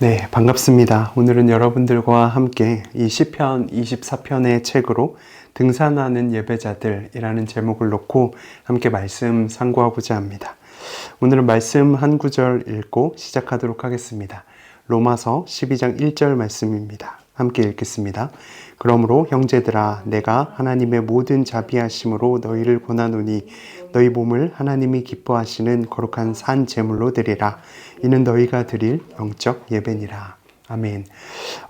네, 반갑습니다. 오늘은 여러분들과 함께 이 시편 24편의 책으로 등산하는 예배자들이라는 제목을 놓고 함께 말씀 상고하고자 합니다. 오늘은 말씀 한 구절 읽고 시작하도록 하겠습니다. 로마서 12장 1절 말씀입니다. 함께 읽겠습니다. 그러므로 형제들아 내가 하나님의 모든 자비하심으로 너희를 권하노니 너희 몸을 하나님이 기뻐하시는 거룩한 산 제물로 드리라. 이는 너희가 드릴 영적 예배니라. 아멘.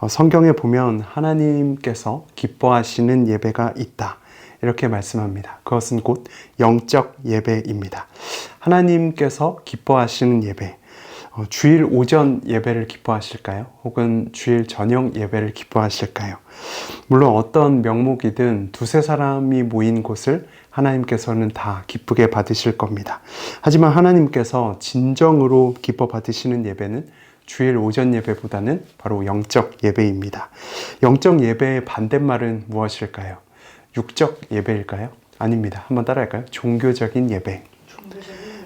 성경에 보면 하나님께서 기뻐하시는 예배가 있다. 이렇게 말씀합니다. 그것은 곧 영적 예배입니다. 하나님께서 기뻐하시는 예배. 주일 오전 예배를 기뻐하실까요? 혹은 주일 저녁 예배를 기뻐하실까요? 물론 어떤 명목이든 두세 사람이 모인 곳을 하나님께서는 다 기쁘게 받으실 겁니다. 하지만 하나님께서 진정으로 기뻐 받으시는 예배는 주일 오전 예배보다는 바로 영적 예배입니다. 영적 예배의 반대말은 무엇일까요? 육적 예배일까요? 아닙니다. 한번 따라할까요? 종교적인 예배.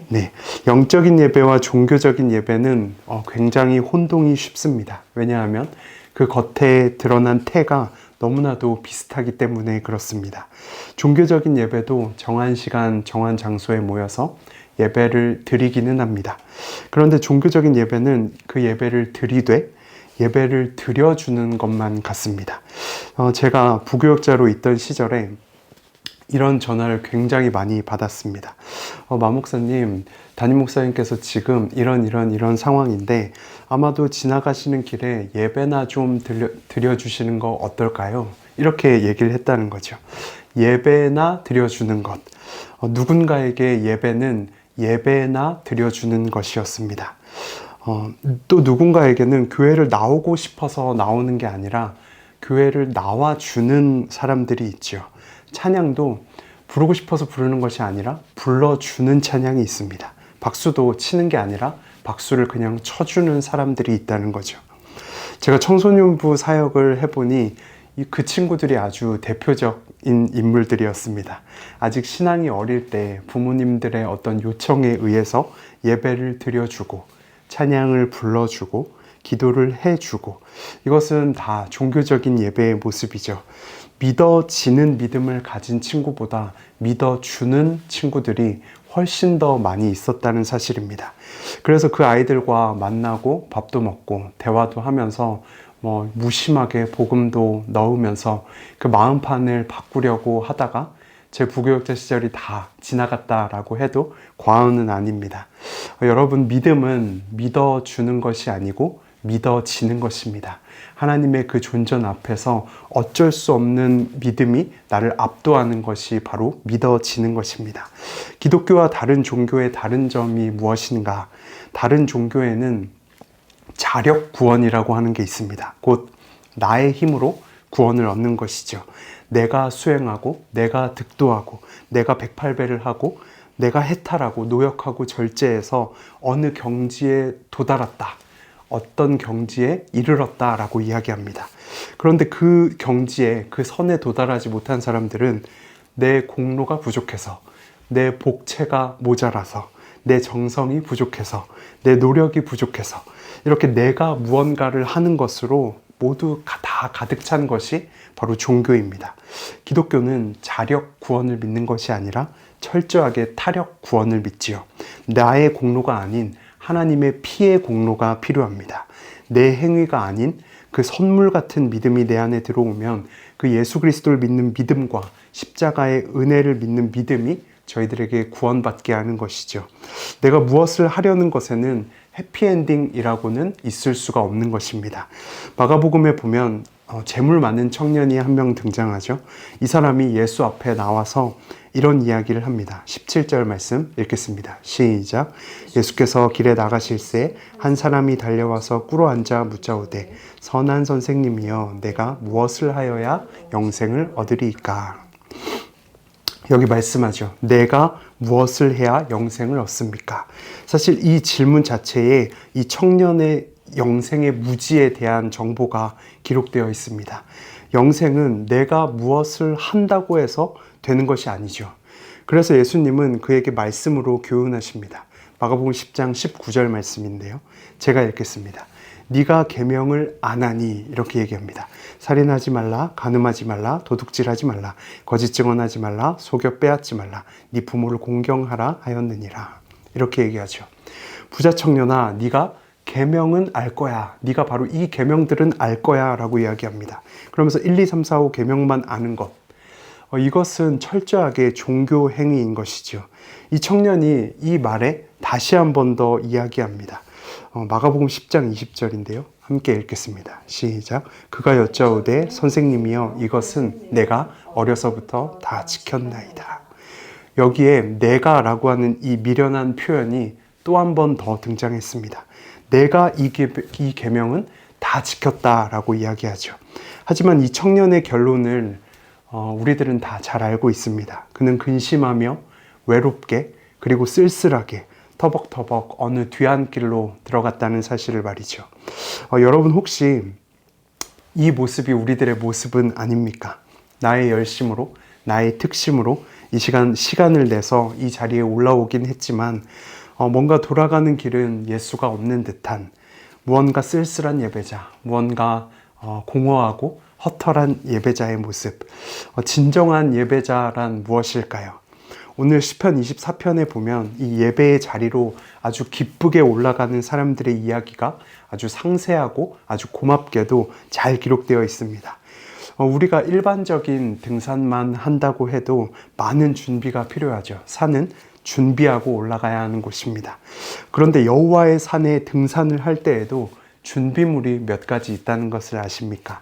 네, 영적인 예배와 종교적인 예배는 굉장히 혼동이 쉽습니다. 왜냐하면 그 겉에 드러난 태가 너무나도 비슷하기 때문에 그렇습니다. 종교적인 예배도 정한 시간, 정한 장소에 모여서 예배를 드리기는 합니다. 그런데 종교적인 예배는 그 예배를 드리되 예배를 드려주는 것만 같습니다. 제가 부교역자로 있던 시절에 이런 전화를 굉장히 많이 받았습니다. 마목사님, 담임 목사님께서 지금 이런 상황인데 아마도 지나가시는 길에 예배나 좀 드려주시는 거 어떨까요? 이렇게 얘기를 했다는 거죠. 예배나 드려주는 것. 누군가에게 예배는 예배나 드려주는 것이었습니다. 또 누군가에게는 교회를 나오고 싶어서 나오는 게 아니라 교회를 나와주는 사람들이 있죠. 찬양도 부르고 싶어서 부르는 것이 아니라 불러주는 찬양이 있습니다. 박수도 치는 게 아니라 박수를 그냥 쳐주는 사람들이 있다는 거죠. 제가 청소년부 사역을 해보니 그 친구들이 아주 대표적인 인물들이었습니다. 아직 신앙이 어릴 때 부모님들의 어떤 요청에 의해서 예배를 드려주고 찬양을 불러주고 기도를 해주고, 이것은 다 종교적인 예배의 모습이죠. 믿어지는 믿음을 가진 친구보다 믿어주는 친구들이 훨씬 더 많이 있었다는 사실입니다. 그래서 그 아이들과 만나고 밥도 먹고 대화도 하면서 무심하게 복음도 넣으면서 그 마음판을 바꾸려고 하다가 제 부교역자 시절이 다 지나갔다라고 해도 과언은 아닙니다. 여러분, 믿음은 믿어주는 것이 아니고 믿어지는 것입니다. 하나님의 그 존전 앞에서 어쩔 수 없는 믿음이 나를 압도하는 것이 바로 믿어지는 것입니다. 기독교와 다른 종교의 다른 점이 무엇인가? 다른 종교에는 자력 구원이라고 하는 게 있습니다. 곧 나의 힘으로 구원을 얻는 것이죠. 내가 수행하고 내가 득도하고 내가 108배를 하고 내가 해탈하고 노역하고 절제해서 어느 경지에 도달했다, 어떤 경지에 이르렀다라고 이야기합니다. 그런데 그 경지에, 그 선에 도달하지 못한 사람들은 내 공로가 부족해서, 내 복체가 모자라서, 내 정성이 부족해서, 내 노력이 부족해서 이렇게 내가 무언가를 하는 것으로 모두 다 가득 찬 것이 바로 종교입니다. 기독교는 자력 구원을 믿는 것이 아니라 철저하게 타력 구원을 믿지요. 나의 공로가 아닌 하나님의 피의 공로가 필요합니다. 내 행위가 아닌 그 선물 같은 믿음이 내 안에 들어오면 그 예수 그리스도를 믿는 믿음과 십자가의 은혜를 믿는 믿음이 저희들에게 구원받게 하는 것이죠. 내가 무엇을 하려는 것에는 해피엔딩이라고는 있을 수가 없는 것입니다. 마가복음에 보면 재물 많은 청년이 한 명 등장하죠. 이 사람이 예수 앞에 나와서 이런 이야기를 합니다. 17절 말씀 읽겠습니다. 시작. 예수께서 길에 나가실새 한 사람이 달려와서 꿇어 앉아 묻자오되 선한 선생님이여 내가 무엇을 하여야 영생을 얻으리이까? 여기 말씀하죠. 내가 무엇을 해야 영생을 얻습니까? 사실 이 질문 자체에 이 청년의 영생의 무지에 대한 정보가 기록되어 있습니다. 영생은 내가 무엇을 한다고 해서 되는 것이 아니죠. 그래서 예수님은 그에게 말씀으로 교훈하십니다. 마가복음 10장 19절 말씀인데요. 제가 읽겠습니다. 네가 계명을 안 하니 이렇게 얘기합니다. 살인하지 말라, 간음하지 말라, 도둑질하지 말라, 거짓 증언하지 말라, 속여 빼앗지 말라, 네 부모를 공경하라 하였느니라. 이렇게 얘기하죠. 부자 청년아, 네가 계명은 알 거야. 네가 바로 이 계명들은 알 거야 라고 이야기합니다. 그러면서 1, 2, 3, 4, 5 계명만 아는 것, 이것은 철저하게 종교 행위인 것이죠. 이 청년이 이 말에 다시 한 번 더 이야기합니다. 마가복음 10장 20절인데요. 함께 읽겠습니다. 시작. 그가 여짜오되 선생님이여 이것은 내가 어려서부터 다 지켰나이다. 여기에 내가 라고 하는 이 미련한 표현이 또 한 번 더 등장했습니다. 내가 이 계명은 다 지켰다라고 이야기하죠. 하지만 이 청년의 결론을 우리들은 다 잘 알고 있습니다. 그는 근심하며 외롭게 그리고 쓸쓸하게 터벅터벅 어느 뒤안길로 들어갔다는 사실을 말이죠. 여러분 혹시 이 모습이 우리들의 모습은 아닙니까? 나의 열심으로, 나의 특심으로 이 시간을 내서 이 자리에 올라오긴 했지만 뭔가 돌아가는 길은 예수가 없는 듯한 무언가 쓸쓸한 예배자, 무언가 공허하고 허탈한 예배자의 모습. 진정한 예배자란 무엇일까요? 오늘 시편 24편에 보면 이 예배의 자리로 아주 기쁘게 올라가는 사람들의 이야기가 아주 상세하고 아주 고맙게도 잘 기록되어 있습니다. 우리가 일반적인 등산만 한다고 해도 많은 준비가 필요하죠. 산은 준비하고 올라가야 하는 곳입니다. 그런데 여호와의 산에 등산을 할 때에도 준비물이 몇 가지 있다는 것을 아십니까?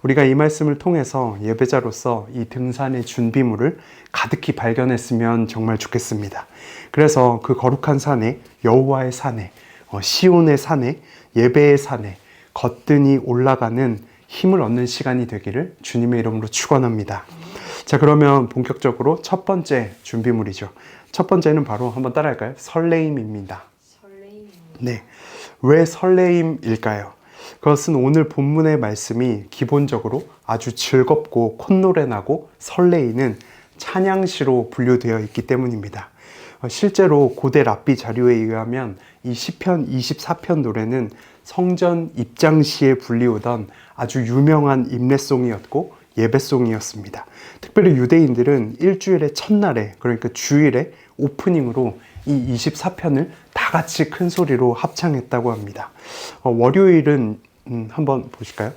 우리가 이 말씀을 통해서 예배자로서 이 등산의 준비물을 가득히 발견했으면 정말 좋겠습니다. 그래서 그 거룩한 산에, 여호와의 산에, 시온의 산에, 예배의 산에 거뜬히 올라가는 힘을 얻는 시간이 되기를 주님의 이름으로 축원합니다. 자, 그러면 본격적으로 첫 번째 준비물이죠. 첫 번째는 바로 한번 따라할까요? 설레임입니다. 네. 왜 설레임일까요? 그것은 오늘 본문의 말씀이 기본적으로 아주 즐겁고 콧노래 나고 설레이는 찬양시로 분류되어 있기 때문입니다. 실제로 고대 랍비 자료에 의하면 이 시편 24편 노래는 성전 입장시에 불리우던 아주 유명한 임례송이었고 예배송이었습니다. 특별히 유대인들은 일주일의 첫날에, 그러니까 주일에 오프닝으로 이 24편을 다 같이 큰 소리로 합창했다고 합니다. 월요일은 한번 보실까요?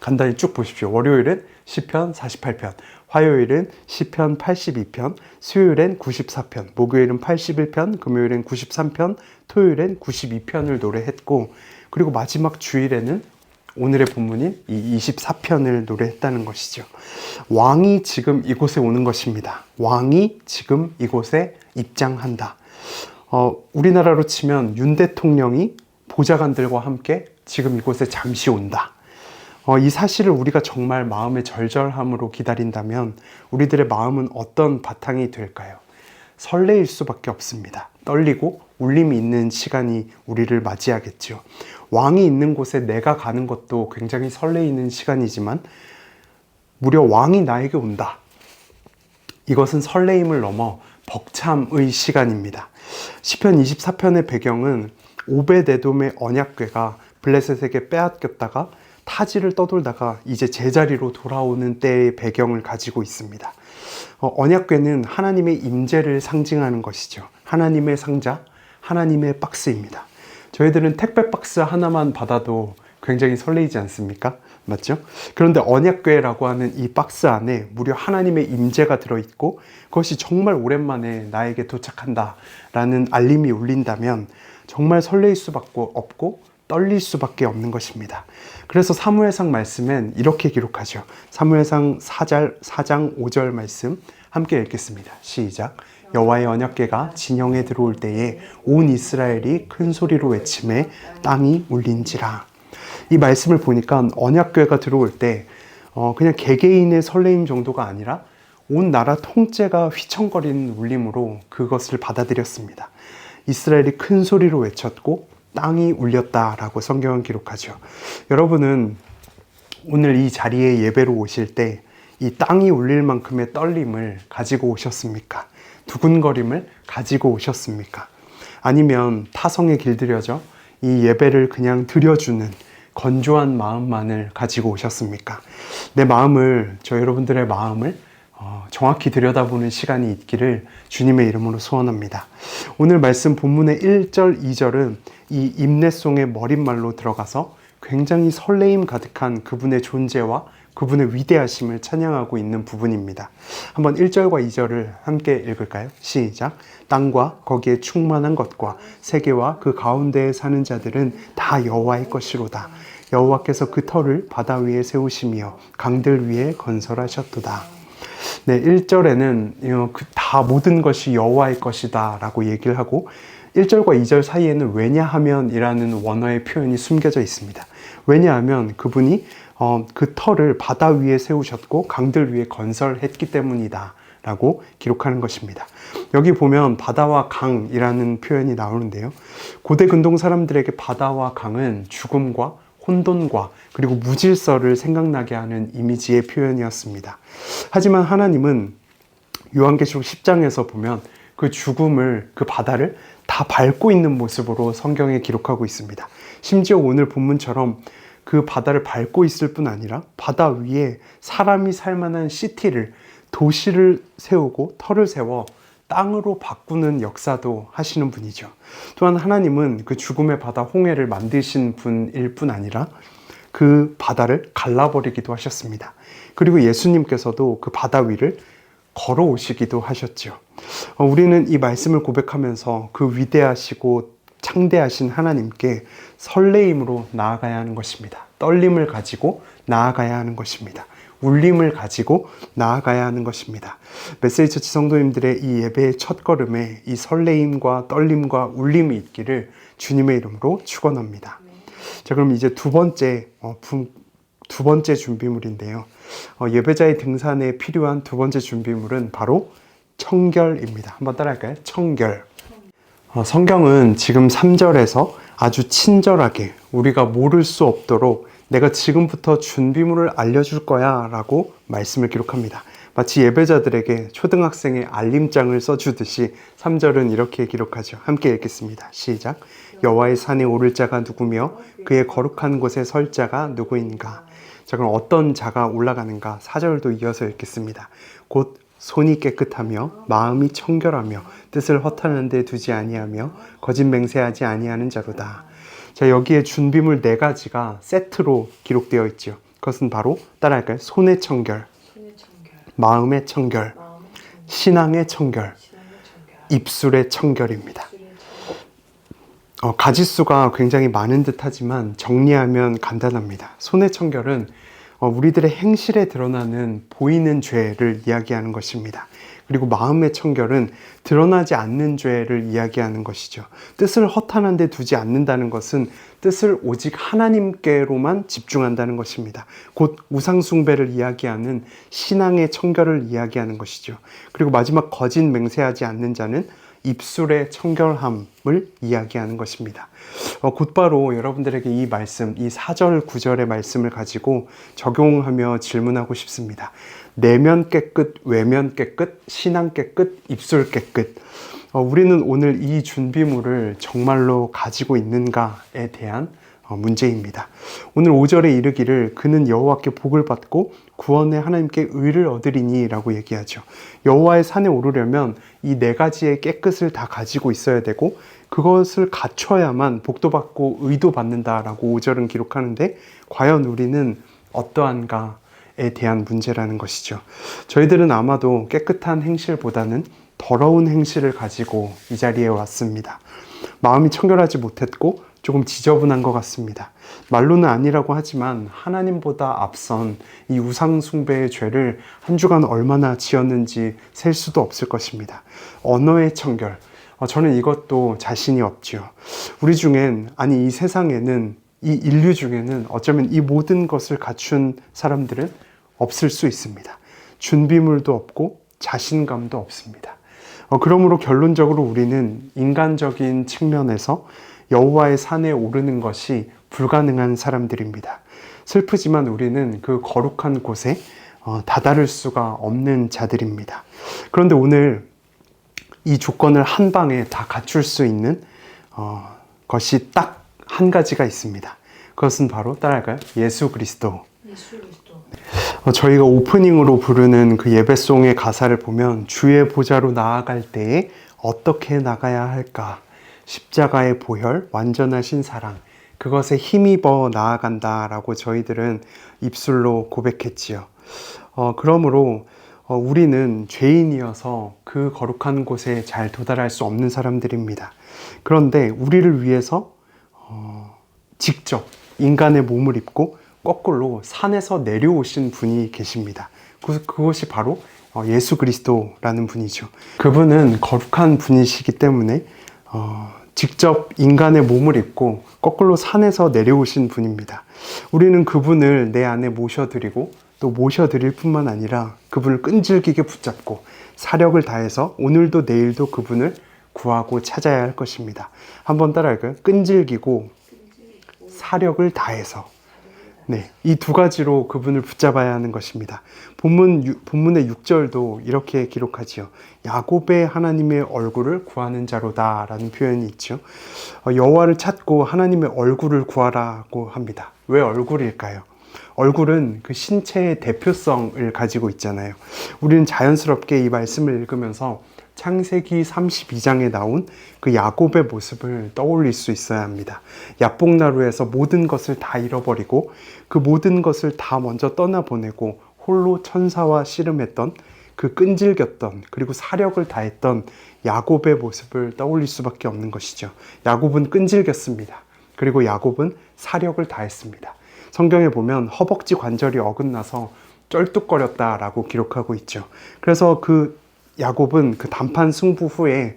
간단히 쭉 보십시오. 월요일은 시편 48편, 화요일은 시편 82편, 수요일엔 94편, 목요일은 81편, 금요일엔 93편, 토요일엔 92편을 노래했고, 그리고 마지막 주일에는 오늘의 본문인 이 24편을 노래했다는 것이죠. 왕이 지금 이곳에 오는 것입니다. 왕이 지금 이곳에 입장한다. 우리나라로 치면 윤 대통령이 보좌관들과 함께 지금 이곳에 잠시 온다. 이 사실을 우리가 정말 마음의 절절함으로 기다린다면 우리들의 마음은 어떤 바탕이 될까요? 설레일 수밖에 없습니다. 떨리고 울림이 있는 시간이 우리를 맞이하겠죠. 왕이 있는 곳에 내가 가는 것도 굉장히 설레이는 시간이지만 무려 왕이 나에게 온다. 이것은 설레임을 넘어 벅참의 시간입니다. 시편 24편의 배경은 오벳에돔의 언약궤가 블레셋에게 빼앗겼다가 타지를 떠돌다가 이제 제자리로 돌아오는 때의 배경을 가지고 있습니다. 언약궤는 하나님의 임재를 상징하는 것이죠. 하나님의 상자, 하나님의 박스입니다. 저희들은 택배 박스 하나만 받아도 굉장히 설레이지 않습니까? 맞죠? 그런데 언약궤라고 하는 이 박스 안에 무려 하나님의 임재가 들어있고 그것이 정말 오랜만에 나에게 도착한다 라는 알림이 울린다면 정말 설레일 수밖에 없고 떨릴 수밖에 없는 것입니다. 그래서 사무엘상 말씀엔 이렇게 기록하죠. 사무엘상 4장 5절 말씀 함께 읽겠습니다. 시작. 여호와의 언약궤가 진영에 들어올 때에 온 이스라엘이 큰 소리로 외침에 땅이 울린지라. 이 말씀을 보니까 언약궤가 들어올 때 그냥 개개인의 설레임 정도가 아니라 온 나라 통째가 휘청거리는 울림으로 그것을 받아들였습니다. 이스라엘이 큰 소리로 외쳤고 땅이 울렸다라고 성경은 기록하죠. 여러분은 오늘 이 자리에 예배로 오실 때 이 땅이 울릴 만큼의 떨림을 가지고 오셨습니까? 두근거림을 가지고 오셨습니까? 아니면 타성에 길들여져 이 예배를 그냥 드려주는 건조한 마음만을 가지고 오셨습니까? 내 마음을, 저 여러분들의 마음을 정확히 들여다보는 시간이 있기를 주님의 이름으로 소원합니다. 오늘 말씀 본문의 1절, 2절은 이 임내송의 머릿말로 들어가서 굉장히 설레임 가득한 그분의 존재와 그분의 위대하심을 찬양하고 있는 부분입니다. 한번 1절과 2절을 함께 읽을까요? 시작. 땅과 거기에 충만한 것과 세계와 그 가운데에 사는 자들은 다 여호와의 것이로다. 여호와께서 그 터를 바다 위에 세우시며 강들 위에 건설하셨도다. 네, 1절에는 다 모든 것이 여호와의 것이다 라고 얘기를 하고 1절과 2절 사이에는 왜냐하면 이라는 원어의 표현이 숨겨져 있습니다. 왜냐하면 그분이 그 터를 바다 위에 세우셨고 강들 위에 건설했기 때문이다 라고 기록하는 것입니다. 여기 보면 바다와 강이라는 표현이 나오는데요. 고대 근동 사람들에게 바다와 강은 죽음과 혼돈과 그리고 무질서를 생각나게 하는 이미지의 표현이었습니다. 하지만 하나님은 요한계시록 10장에서 보면 그 죽음을, 그 바다를 다 밟고 있는 모습으로 성경에 기록하고 있습니다. 심지어 오늘 본문처럼 그 바다를 밟고 있을 뿐 아니라 바다 위에 사람이 살만한 시티를, 도시를 세우고 터를 세워 땅으로 바꾸는 역사도 하시는 분이죠. 또한 하나님은 그 죽음의 바다 홍해를 만드신 분일 뿐 아니라 그 바다를 갈라버리기도 하셨습니다. 그리고 예수님께서도 그 바다 위를 걸어오시기도 하셨죠. 우리는 이 말씀을 고백하면서 그 위대하시고 창대하신 하나님께 설레임으로 나아가야 하는 것입니다. 떨림을 가지고 나아가야 하는 것입니다. 울림을 가지고 나아가야 하는 것입니다. 메시지 처치 성도님들의 이 예배의 첫걸음에 이 설레임과 떨림과 울림이 있기를 주님의 이름으로 축원합니다. 자, 그럼 이제 두 번째 준비물인데요. 예배자의 등산에 필요한 두 번째 준비물은 바로 청결입니다. 한번 따라할까요? 청결. 성경은 지금 3절에서 아주 친절하게 우리가 모를 수 없도록 내가 지금부터 준비물을 알려줄 거야 라고 말씀을 기록합니다. 마치 예배자들에게 초등학생의 알림장을 써주듯이 3절은 이렇게 기록하죠. 함께 읽겠습니다. 시작. 여호와의 산에 오를 자가 누구며 그의 거룩한 곳에 설 자가 누구인가. 자, 그럼 어떤 자가 올라가는가? 4절도 이어서 읽겠습니다. 곧 손이 깨끗하며 마음이 청결하며 뜻을 허탄한 데 두지 아니하며 거짓 맹세하지 아니하는 자로다. 자, 여기에 준비물 4가지가 세트로 기록되어 있죠. 그것은 바로 따라할까요? 손의 청결, 마음의 청결, 신앙의 청결, 입술의 청결입니다. 가지수가 굉장히 많은 듯 하지만 정리하면 간단합니다. 손의 청결은 우리들의 행실에 드러나는 보이는 죄를 이야기하는 것입니다. 그리고 마음의 청결은 드러나지 않는 죄를 이야기하는 것이죠. 뜻을 허탄한 데 두지 않는다는 것은 뜻을 오직 하나님께로만 집중한다는 것입니다. 곧 우상숭배를 이야기하는 신앙의 청결을 이야기하는 것이죠. 그리고 마지막 거짓 맹세하지 않는 자는 입술의 청결함을 이야기하는 것입니다. 곧바로 여러분들에게 이 말씀, 이 4절, 9절의 말씀을 가지고 적용하며 질문하고 싶습니다. 내면 깨끗, 외면 깨끗, 신앙 깨끗, 입술 깨끗. 우리는 오늘 이 준비물을 정말로 가지고 있는가에 대한 문제입니다. 오늘 5절에 이르기를 그는 여호와께 복을 받고 구원의 하나님께 의를 얻으리니 라고 얘기하죠. 여호와의 산에 오르려면 이 4가지의 깨끗을 다 가지고 있어야 되고 그것을 갖춰야만 복도 받고 의도 받는다라고 5절은 기록하는데 과연 우리는 어떠한가에 대한 문제라는 것이죠. 저희들은 아마도 깨끗한 행실보다는 더러운 행실을 가지고 이 자리에 왔습니다. 마음이 청결하지 못했고 조금 지저분한 것 같습니다. 말로는 아니라고 하지만 하나님보다 앞선 이 우상숭배의 죄를 한 주간 얼마나 지었는지 셀 수도 없을 것입니다. 언어의 청결, 저는 이것도 자신이 없죠. 우리 중엔, 아니 이 세상에는, 이 인류 중에는 어쩌면 이 모든 것을 갖춘 사람들은 없을 수 있습니다. 준비물도 없고 자신감도 없습니다. 그러므로 결론적으로 우리는 인간적인 측면에서 여호와의 산에 오르는 것이 불가능한 사람들입니다. 슬프지만 우리는 그 거룩한 곳에 다다를 수가 없는 자들입니다. 그런데 오늘 이 조건을 한 방에 다 갖출 수 있는 것이 딱 한 가지가 있습니다. 그것은 바로 따라할까요? 예수 그리스도. 저희가 오프닝으로 부르는 그 예배송의 가사를 보면 주의 보좌로 나아갈 때에 어떻게 나가야 할까? 십자가의 보혈, 완전하신 사랑, 그것에 힘입어 나아간다라고 저희들은 입술로 고백했지요. 그러므로 우리는 죄인이어서 그 거룩한 곳에 잘 도달할 수 없는 사람들입니다. 그런데 우리를 위해서 직접 인간의 몸을 입고 거꾸로 산에서 내려오신 분이 계십니다. 그것이 바로 예수 그리스도라는 분이죠. 그분은 거룩한 분이시기 때문에 직접 인간의 몸을 입고 거꾸로 산에서 내려오신 분입니다. 우리는 그분을 내 안에 모셔드리고 또 모셔드릴 뿐만 아니라 그분을 끈질기게 붙잡고 사력을 다해서 오늘도 내일도 그분을 구하고 찾아야 할 것입니다. 한번 따라할까요? 끈질기고 사력을 다해서. 네, 이 두 가지로 그분을 붙잡아야 하는 것입니다. 본문의 6절도 이렇게 기록하지요. 야곱의 하나님의 얼굴을 구하는 자로다 라는 표현이 있죠. 여호와를 찾고 하나님의 얼굴을 구하라고 합니다. 왜 얼굴일까요? 얼굴은 그 신체의 대표성을 가지고 있잖아요. 우리는 자연스럽게 이 말씀을 읽으면서 창세기 32장에 나온 그 야곱의 모습을 떠올릴 수 있어야 합니다. 야복나루에서 모든 것을 다 잃어버리고 그 모든 것을 다 먼저 떠나보내고 홀로 천사와 씨름했던 그 끈질겼던 그리고 사력을 다했던 야곱의 모습을 떠올릴 수밖에 없는 것이죠. 야곱은 끈질겼습니다. 그리고 야곱은 사력을 다했습니다. 성경에 보면 허벅지 관절이 어긋나서 쩔뚝거렸다라고 기록하고 있죠. 그래서 그 야곱은 그 단판 승부 후에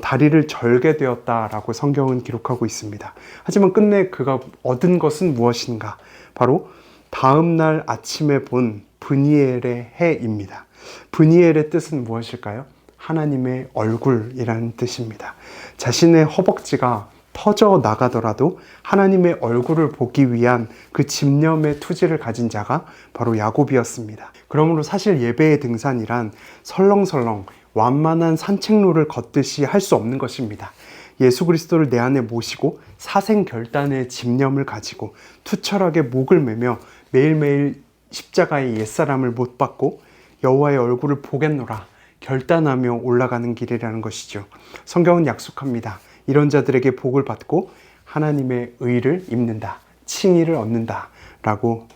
다리를 절게 되었다라고 성경은 기록하고 있습니다. 하지만 끝내 그가 얻은 것은 무엇인가? 바로 다음 날 아침에 본 브니엘의 해입니다. 브니엘의 뜻은 무엇일까요? 하나님의 얼굴이라는 뜻입니다. 자신의 허벅지가 터져 나가더라도 하나님의 얼굴을 보기 위한 그 집념의 투지를 가진 자가 바로 야곱이었습니다. 그러므로 사실 예배의 등산이란 설렁설렁 완만한 산책로를 걷듯이 할 수 없는 것입니다. 예수 그리스도를 내 안에 모시고 사생결단의 집념을 가지고 투철하게 목을 매며 매일매일 십자가의 옛사람을 못 받고 여호와의 얼굴을 보겠노라 결단하며 올라가는 길이라는 것이죠. 성경은 약속합니다. 이런 자들에게 복을 받고 하나님의 의를 입는다, 칭의를 얻는다 라고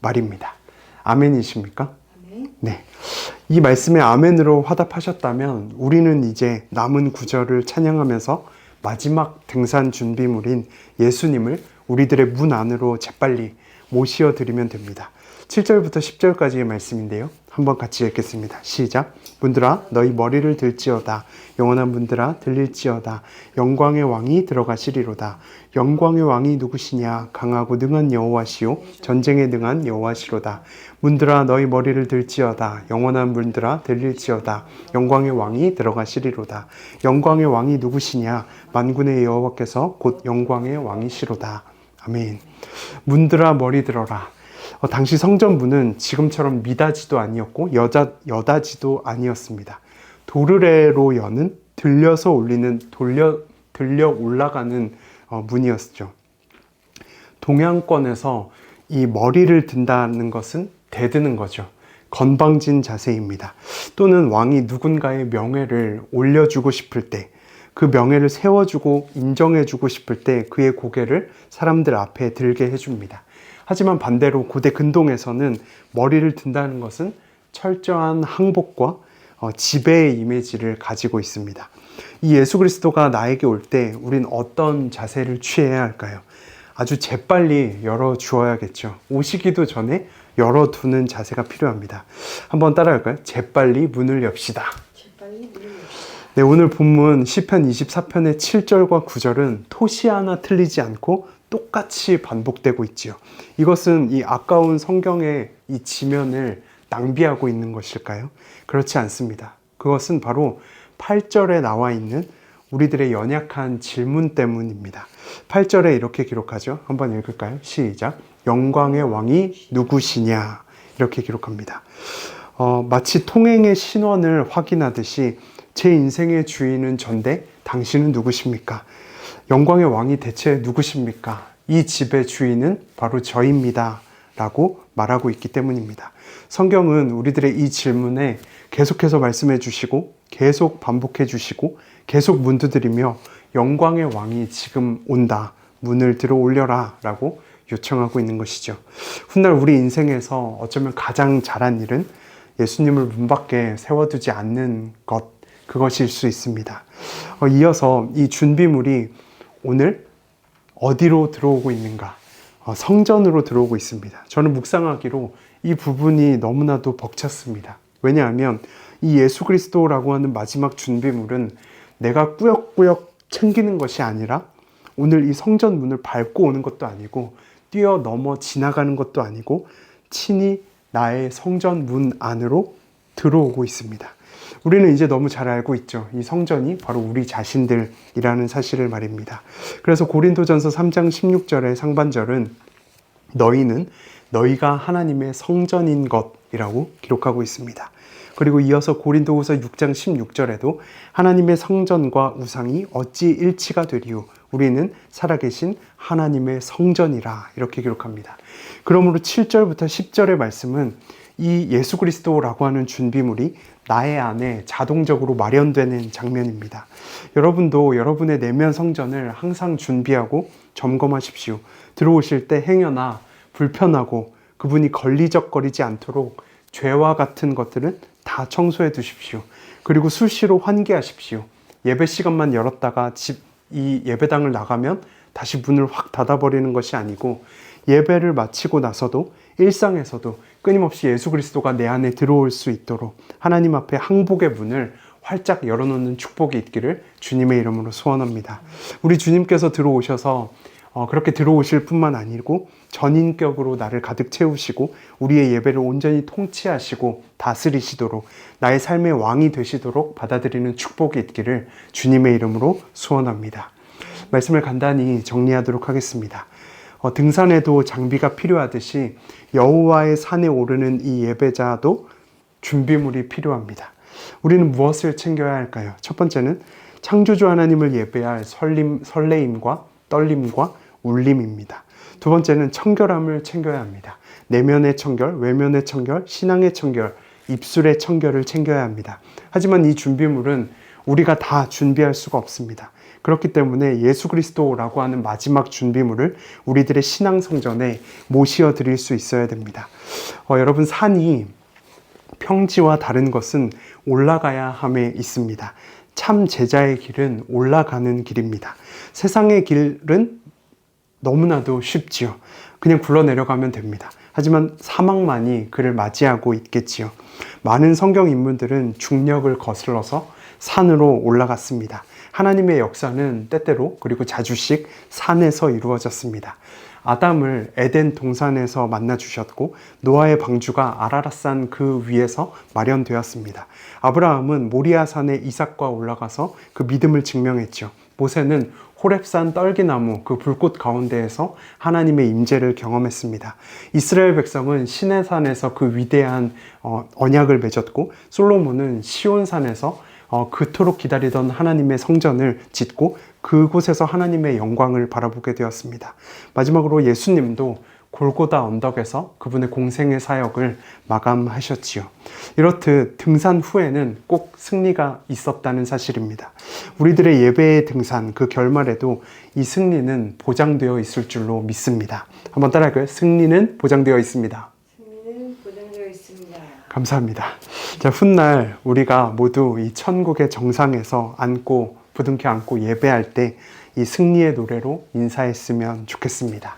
말입니다. 아멘이십니까? 네. 이 말씀에 아멘으로 화답하셨다면 우리는 이제 남은 구절을 찬양하면서 마지막 등산 준비물인 예수님을 우리들의 문 안으로 재빨리 모시어 드리면 됩니다. 7절부터 10절까지의 말씀인데요. 한번 같이 읽겠습니다. 시작. 문들아 너희 머리를 들지어다. 영원한 문들아 들릴지어다. 영광의 왕이 들어가시리로다. 영광의 왕이 누구시냐? 강하고 능한 여호와시오 전쟁에 능한 여호와시로다. 문들아 너희 머리를 들지어다. 영원한 문들아 들릴지어다. 영광의 왕이 들어가시리로다. 영광의 왕이 누구시냐? 만군의 여호와께서 곧 영광의 왕이시로다. 아멘. 문들아 머리 들어라. 당시 성전문은 지금처럼 미닫이도 아니었고 여닫이도 아니었습니다. 도르래로 여는 들려서 올리는 들려 올라가는 문이었죠. 동양권에서 이 머리를 든다는 것은 대드는 거죠. 건방진 자세입니다. 또는 왕이 누군가의 명예를 올려주고 싶을 때, 그 명예를 세워주고 인정해주고 싶을 때 그의 고개를 사람들 앞에 들게 해줍니다. 하지만 반대로 고대 근동에서는 머리를 든다는 것은 철저한 항복과 지배의 이미지를 가지고 있습니다. 이 예수 그리스도가 나에게 올 때 우린 어떤 자세를 취해야 할까요? 아주 재빨리 열어주어야겠죠. 오시기도 전에 열어두는 자세가 필요합니다. 한번 따라할까요? 재빨리 문을 엽시다. 네, 오늘 본문 시편 24편의 7절과 9절은 토시 하나 틀리지 않고 똑같이 반복되고 있지요. 이것은 이 아까운 성경의 이 지면을 낭비하고 있는 것일까요? 그렇지 않습니다. 그것은 바로 8절에 나와 있는 우리들의 연약한 질문 때문입니다. 8절에 이렇게 기록하죠. 한번 읽을까요? 시작. 영광의 왕이 누구시냐? 이렇게 기록합니다. 마치 통행의 신원을 확인하듯이 제 인생의 주인은 전데 당신은 누구십니까? 영광의 왕이 대체 누구십니까? 이 집의 주인은 바로 저입니다. 라고 말하고 있기 때문입니다. 성경은 우리들의 이 질문에 계속해서 말씀해 주시고 계속 반복해 주시고 계속 문두드리며 영광의 왕이 지금 온다. 문을 들어 올려라 라고 요청하고 있는 것이죠. 훗날 우리 인생에서 어쩌면 가장 잘한 일은 예수님을 문 밖에 세워두지 않는 것, 그것일 수 있습니다. 이어서 이 준비물이 오늘 어디로 들어오고 있는가? 성전으로 들어오고 있습니다. 저는 묵상하기로 이 부분이 너무나도 벅찼습니다. 왜냐하면 이 예수 그리스도라고 하는 마지막 준비물은 내가 꾸역꾸역 챙기는 것이 아니라 오늘 이 성전 문을 밟고 오는 것도 아니고 뛰어넘어 지나가는 것도 아니고 친히 나의 성전 문 안으로 들어오고 있습니다. 우리는 이제 너무 잘 알고 있죠. 이 성전이 바로 우리 자신들이라는 사실을 말입니다. 그래서 고린도전서 3장 16절의 상반절은 너희는 너희가 하나님의 성전인 것이라고 기록하고 있습니다. 그리고 이어서 고린도후서 6장 16절에도 하나님의 성전과 우상이 어찌 일치가 되리요 우리는 살아계신 하나님의 성전이라 이렇게 기록합니다. 그러므로 7절부터 10절의 말씀은 이 예수 그리스도라고 하는 준비물이 나의 안에 자동적으로 마련되는 장면입니다. 여러분도 여러분의 내면 성전을 항상 준비하고 점검하십시오. 들어오실 때 행여나 불편하고 그분이 걸리적거리지 않도록 죄와 같은 것들은 다 청소해 두십시오. 그리고 수시로 환기하십시오. 예배 시간만 열었다가 이 예배당을 나가면 다시 문을 확 닫아버리는 것이 아니고 예배를 마치고 나서도 일상에서도 끊임없이 예수 그리스도가 내 안에 들어올 수 있도록 하나님 앞에 항복의 문을 활짝 열어놓는 축복이 있기를 주님의 이름으로 소원합니다. 우리 주님께서 들어오셔서 그렇게 들어오실 뿐만 아니고 전인격으로 나를 가득 채우시고 우리의 예배를 온전히 통치하시고 다스리시도록 나의 삶의 왕이 되시도록 받아들이는 축복이 있기를 주님의 이름으로 소원합니다. 말씀을 간단히 정리하도록 하겠습니다. 등산에도 장비가 필요하듯이 여호와의 산에 오르는 이 예배자도 준비물이 필요합니다. 우리는 무엇을 챙겨야 할까요? 첫 번째는 창조주 하나님을 예배할 설레임과 떨림과 울림입니다. 두 번째는 청결함을 챙겨야 합니다. 내면의 청결, 외면의 청결, 신앙의 청결, 입술의 청결을 챙겨야 합니다. 하지만 이 준비물은 우리가 다 준비할 수가 없습니다. 그렇기 때문에 예수 그리스도라고 하는 마지막 준비물을 우리들의 신앙 성전에 모시어 드릴 수 있어야 됩니다. 여러분, 산이 평지와 다른 것은 올라가야 함에 있습니다. 참 제자의 길은 올라가는 길입니다. 세상의 길은 너무나도 쉽지요. 그냥 굴러내려가면 됩니다. 하지만 사막만이 그를 맞이하고 있겠지요. 많은 성경 인물들은 중력을 거슬러서 산으로 올라갔습니다. 하나님의 역사는 때때로 그리고 자주씩 산에서 이루어졌습니다. 아담을 에덴 동산에서 만나 주셨고 노아의 방주가 아라랏산 그 위에서 마련되었습니다. 아브라함은 모리아산에 이삭과 올라가서 그 믿음을 증명했죠. 모세는 호렙산 떨기나무 그 불꽃 가운데에서 하나님의 임재를 경험했습니다. 이스라엘 백성은 시내산에서 그 위대한 언약을 맺었고 솔로몬은 시온산에서 그토록 기다리던 하나님의 성전을 짓고 그곳에서 하나님의 영광을 바라보게 되었습니다. 마지막으로 예수님도 골고다 언덕에서 그분의 공생의 사역을 마감하셨지요. 이렇듯 등산 후에는 꼭 승리가 있었다는 사실입니다. 우리들의 예배의 등산 그 결말에도 이 승리는 보장되어 있을 줄로 믿습니다. 한번 따라할까요? 승리는 보장되어 있습니다. 승리는 보장되어 있습니다. 감사합니다. 자, 훗날 우리가 모두 이 천국의 정상에서 부둥켜 안고 예배할 때 이 승리의 노래로 인사했으면 좋겠습니다.